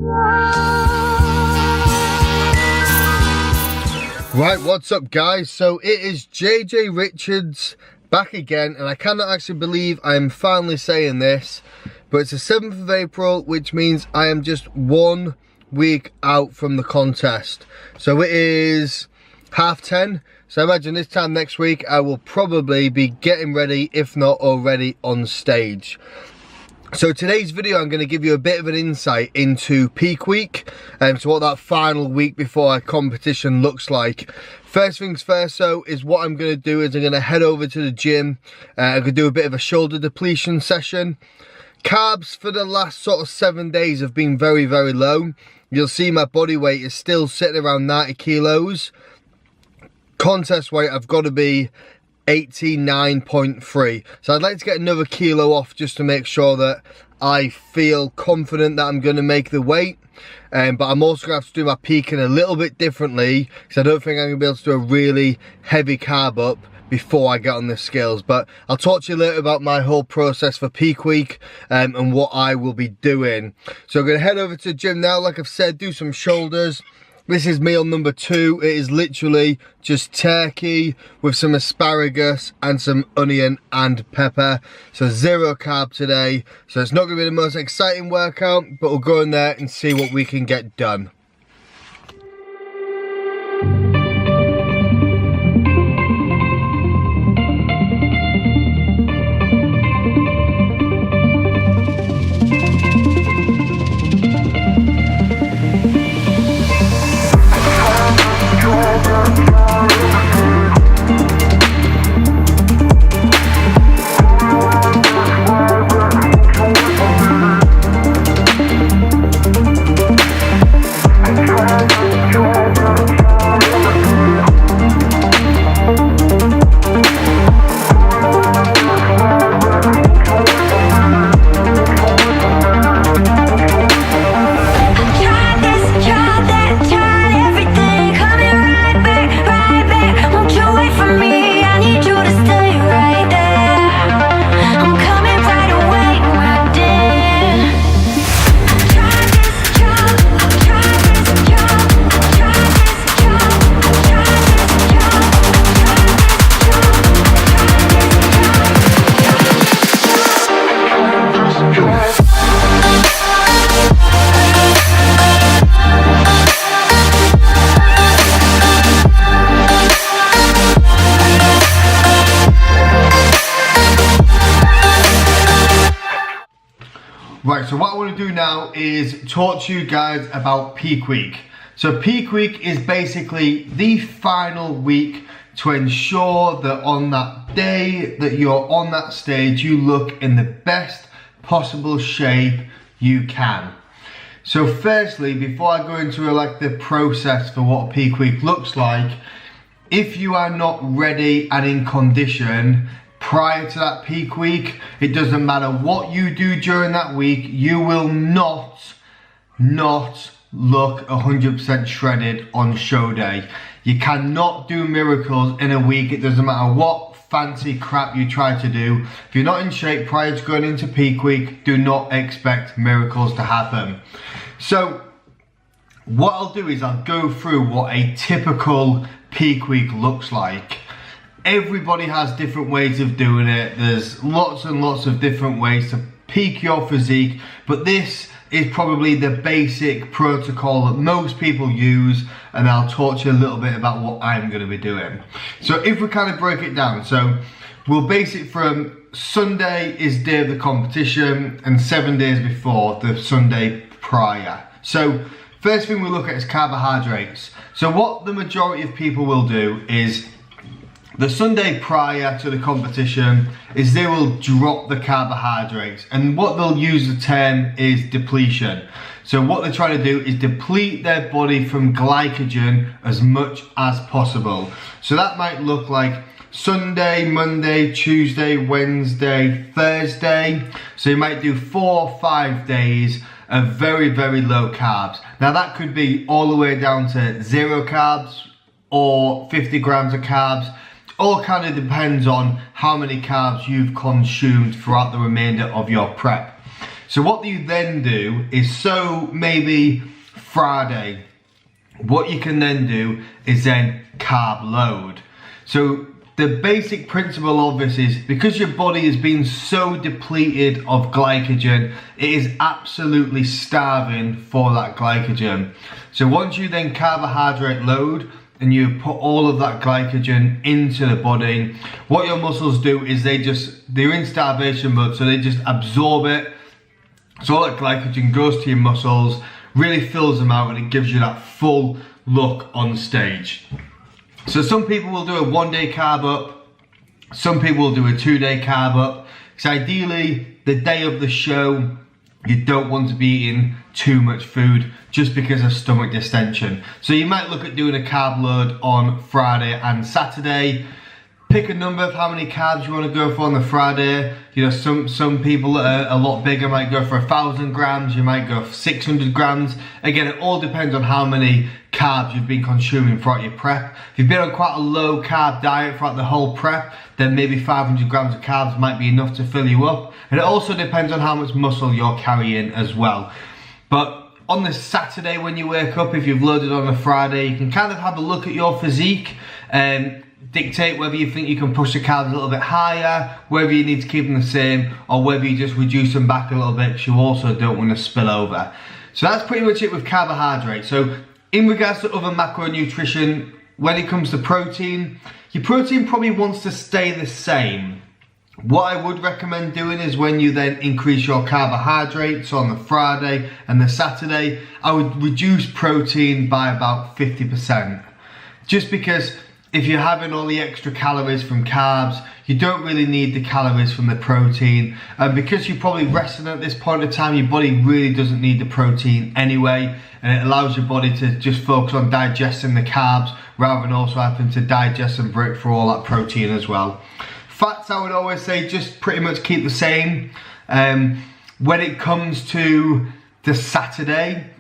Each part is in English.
Right, what's up guys? So it is JJ Richards back again, and I cannot actually believe I am finally saying this, but it's the 7th of April, which means I am just 1 week out from the contest. So it is 10:30, so I imagine this time next week I will probably be getting ready, if not already on stage. So today's video, I'm going to give you a bit of an insight into peak week, and so what that final week before our competition looks like. First things first though, is what I'm going to do is I'm going to head over to the gym. I'm going to do a bit of a shoulder depletion session. Carbs for the last sort of 7 days have been very, very low. You'll see my body weight is still sitting around 90 kilos. Contest weight, I've got to be 89.3, so I'd like to get another kilo off just to make sure that I feel confident that I'm going to make the weight. But I'm also going to have to do my peaking a little bit differently, because I don't think I'm going to be able to do a really heavy carb up before I get on the scales. But I'll talk to you later about my whole process for peak week and what I will be doing. So I'm going to head over to the gym now, like I've said, do some shoulders. This is meal number 2. It is literally just turkey with some asparagus and some onion and pepper. So 0 carb today. So it's not going to be the most exciting workout, but we'll go in there and see what we can get done. Right, so what I want to do now is talk to you guys about peak week. So peak week is basically the final week to ensure that on that day that you're on that stage, you look in the best possible shape you can. So firstly, before I go into like the process for what peak week looks like, if you are not ready and in condition prior to that peak week, it doesn't matter what you do during that week, you will not look 100% shredded on show day. You cannot do miracles in a week. It doesn't matter what fancy crap you try to do. If you're not in shape prior to going into peak week, do not expect miracles to happen. So what I'll do is I'll go through what a typical peak week looks like. Everybody has different ways of doing it. There's lots and lots of different ways to peak your physique, but this is probably the basic protocol that most people use, and I'll talk to you a little bit about what I'm going to be doing. So if we kind of break it down, so we'll base it from Sunday is day of the competition and 7 days before, the Sunday prior. So first thing we look at is carbohydrates. So what the majority of people will do is the Sunday prior to the competition is they will drop the carbohydrates, and what they'll use the term is depletion. So what they're trying to do is deplete their body from glycogen as much as possible. So that might look like Sunday, Monday, Tuesday, Wednesday, Thursday. So you might do 4 or 5 days of very, very low carbs. Now that could be all the way down to 0 carbs or 50 grams of carbs. All kind of depends on how many carbs you've consumed throughout the remainder of your prep. So what you then do is, so maybe Friday, what you can then do is then carb load. So the basic principle of this is, because your body has been so depleted of glycogen, it is absolutely starving for that glycogen. So once you then carbohydrate load and you put all of that glycogen into the body, what your muscles do is they're in starvation mode, so they just absorb it. So all that glycogen goes to your muscles, really fills them out, and it gives you that full look on stage. So some people will do a 1-day carb up, some people will do a 2-day carb up. So ideally, the day of the show, you don't want to be eating too much food just because of stomach distension. So you might look at doing a carb load on Friday and Saturday. Pick a number of how many carbs you want to go for on the Friday. You know, some people that are a lot bigger might go for 1,000 grams, you might go for 600 grams. Again, it all depends on how many carbs you've been consuming throughout your prep. If you've been on quite a low carb diet throughout the whole prep, then maybe 500 grams of carbs might be enough to fill you up. And it also depends on how much muscle you're carrying as well. But on the Saturday when you wake up, if you've loaded on a Friday, you can kind of have a look at your physique and dictate whether you think you can push the carbs a little bit higher, whether you need to keep them the same, or whether you just reduce them back a little bit because you also don't want to spill over. So that's pretty much it with carbohydrates. So in regards to other macronutrition, when it comes to protein, your protein probably wants to stay the same. What I would recommend doing is, when you then increase your carbohydrates on the Friday and the Saturday, I would reduce protein by about 50%. Just because if you're having all the extra calories from carbs, you don't really need the calories from the protein. And because you're probably resting at this point in time, your body really doesn't need the protein anyway. And it allows your body to just focus on digesting the carbs rather than also having to digest and break through all that protein as well. Fats, I would always say, just pretty much keep the same. When it comes to the Saturday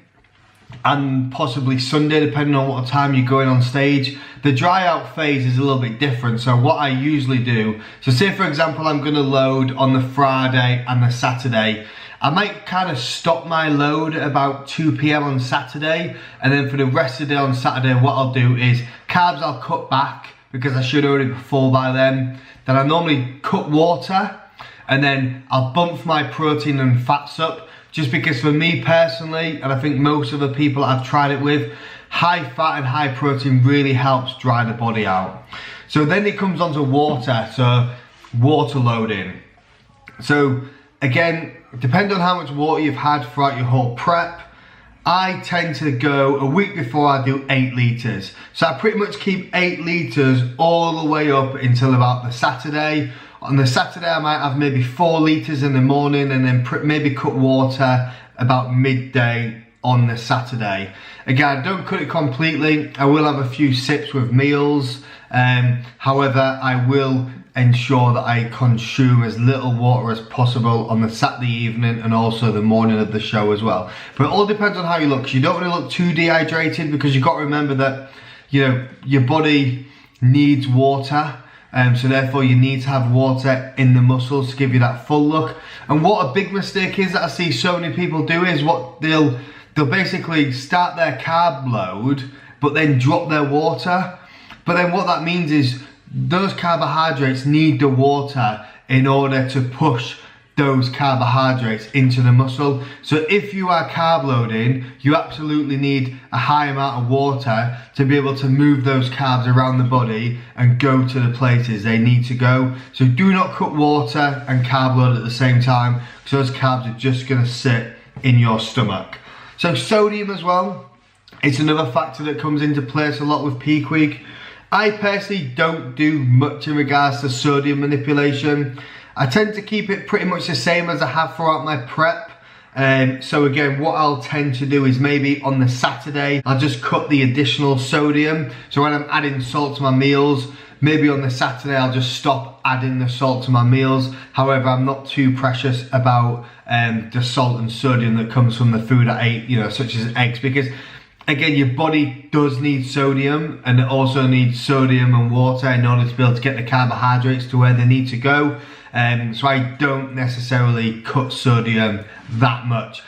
and possibly Sunday, depending on what time you're going on stage, the dry out phase is a little bit different. So what I usually do, so say for example I'm going to load on the Friday and the Saturday, I might kind of stop my load at about 2 p.m. on Saturday, and then for the rest of the day on Saturday, what I'll do is carbs I'll cut back because I should already be full by then. Then I normally cut water, and then I'll bump my protein and fats up, just because for me personally, and I think most of the people I've tried it with, high fat and high protein really helps dry the body out. So then it comes on to water, so water loading. So again, depending on how much water you've had throughout your whole prep, I tend to go a week before I do 8 litres. So I pretty much keep 8 litres all the way up until about the Saturday. On the Saturday I might have maybe 4 litres in the morning, and then maybe cut water about midday on the Saturday. Again, don't cut it completely. I will have a few sips with meals. However, I will ensure that I consume as little water as possible on the Saturday evening and also the morning of the show as well. But it all depends on how you look. 'Cause you don't want to look too dehydrated, because you've got to remember that, you know, your body needs water. So therefore you need to have water in the muscles to give you that full look. And what a big mistake is that I see so many people do is what they'll basically start their carb load but then drop their water. But then what that means is those carbohydrates need the water in order to push those carbohydrates into the muscle. So if you are carb loading, you absolutely need a high amount of water to be able to move those carbs around the body and go to the places they need to go. So do not cut water and carb load at the same time, because those carbs are just going to sit in your stomach. So sodium as well, it's another factor that comes into place a lot with peak week. I personally don't do much in regards to sodium manipulation. I tend to keep it pretty much the same as I have throughout my prep. So again, what I'll tend to do is maybe on the Saturday, I'll just cut the additional sodium. So when I'm adding salt to my meals, maybe on the Saturday, I'll just stop adding the salt to my meals. However, I'm not too precious about the salt and sodium that comes from the food I ate, you know, such as eggs, because again, your body does need sodium, and it also needs sodium and water in order to be able to get the carbohydrates to where they need to go. so I don't necessarily cut sodium that much.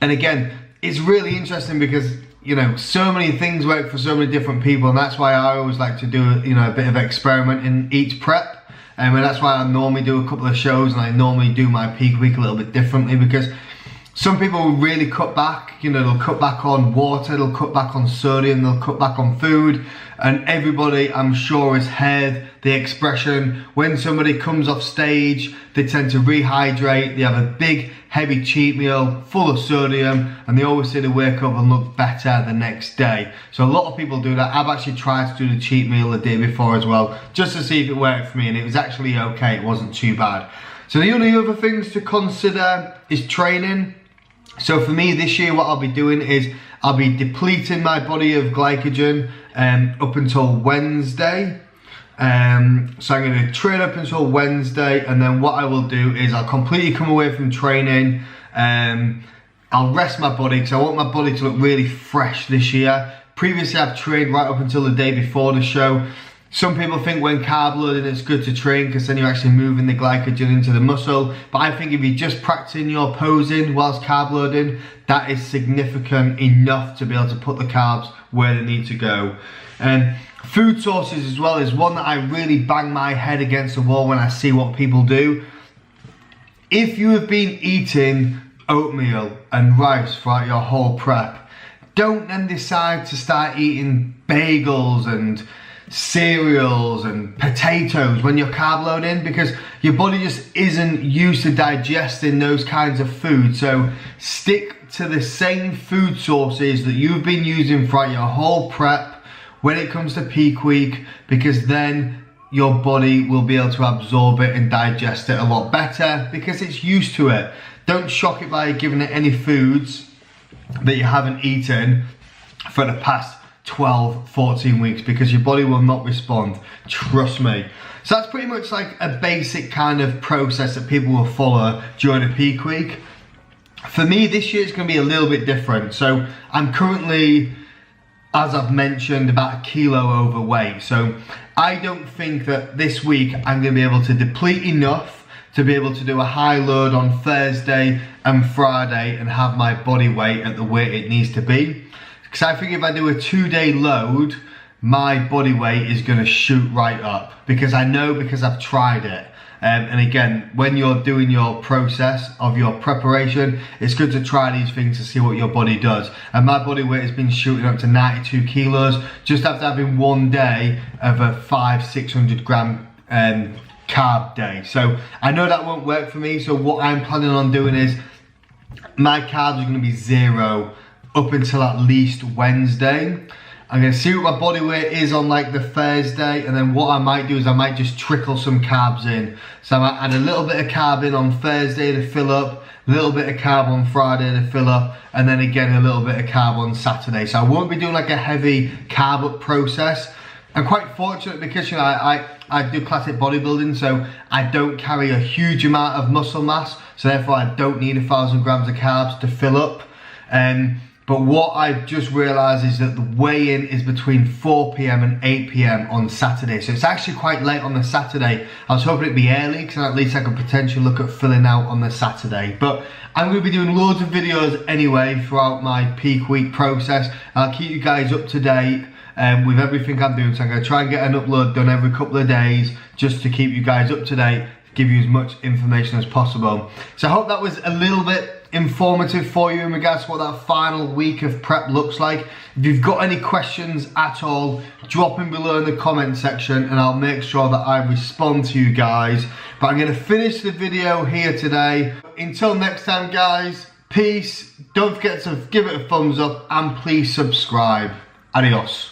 And again, it's really interesting because, you know, so many things work for so many different people, and that's why I always like to do, you know, a bit of experiment in each prep. And that's why I normally do a couple of shows, and I normally do my peak week a little bit differently, because some people will really cut back. You know, they'll cut back on water, they'll cut back on sodium, they'll cut back on food. And everybody, I'm sure, has heard the expression, when somebody comes off stage, they tend to rehydrate, they have a big, heavy cheat meal full of sodium, and they always say they wake up and look better the next day. So a lot of people do that. I've actually tried to do the cheat meal the day before as well, just to see if it worked for me, and it was actually okay, it wasn't too bad. So the only other things to consider is training. So for me this year, what I'll be doing is I'll be depleting my body of glycogen up until Wednesday. So I'm going to train up until Wednesday, and then what I will do is I'll completely come away from training. I'll rest my body because I want my body to look really fresh this year. Previously I've trained right up until the day before the show. Some people think when carb loading it's good to train because then you're actually moving the glycogen into the muscle. But I think if you're just practicing your posing whilst carb loading, that is significant enough to be able to put the carbs where they need to go. Food sources as well is one that I really bang my head against the wall when I see what people do. If you have been eating oatmeal and rice throughout your whole prep, don't then decide to start eating bagels and cereals and potatoes when you're carb loading, because your body just isn't used to digesting those kinds of food. So stick to the same food sources that you've been using throughout your whole prep when it comes to peak week, because then your body will be able to absorb it and digest it a lot better because it's used to it. Don't shock it by giving it any foods that you haven't eaten for the past 12, 14 weeks, because your body will not respond, trust me. So that's pretty much like a basic kind of process that people will follow during a peak week. For me this year it's going to be a little bit different. So I'm currently, as I've mentioned, about 1 kilo overweight. So I don't think that this week I'm going to be able to deplete enough to be able to do a high load on Thursday and Friday and have my body weight at the weight it needs to be. Because I think if I do a 2-day load, my body weight is going to shoot right up. Because I know, because I've tried it. And again, when you're doing your process of your preparation, it's good to try these things to see what your body does. And my body weight has been shooting up to 92 kilos just after having 1 day of a 500-600 gram carb day. So I know that won't work for me. So what I'm planning on doing is my carbs are going to be 0 up until at least Wednesday. I'm going to see what my body weight is on like the Thursday, and then what I might do is I might just trickle some carbs in. So I might add a little bit of carb in on Thursday to fill up, a little bit of carb on Friday to fill up, and then again a little bit of carb on Saturday. So I won't be doing like a heavy carb up process. I'm quite fortunate because, you know, I do classic bodybuilding, so I don't carry a huge amount of muscle mass, so therefore I don't need 1,000 grams of carbs to fill up. But what I've just realised is that the weigh-in is between 4 PM and 8 PM on Saturday. So it's actually quite late on the Saturday. I was hoping it'd be early, because at least I could potentially look at filling out on the Saturday. But I'm going to be doing loads of videos anyway throughout my peak week process. I'll keep you guys up to date with everything I'm doing. So I'm going to try and get an upload done every couple of days just to keep you guys up to date, give you as much information as possible. So I hope that was a little bit informative for you in regards to what that final week of prep looks like. If you've got any questions at all, drop them below in the comment section and I'll make sure that I respond to you guys. But I'm going to finish the video here today. Until next time guys, peace. Don't forget to give it a thumbs up and please subscribe. Adios.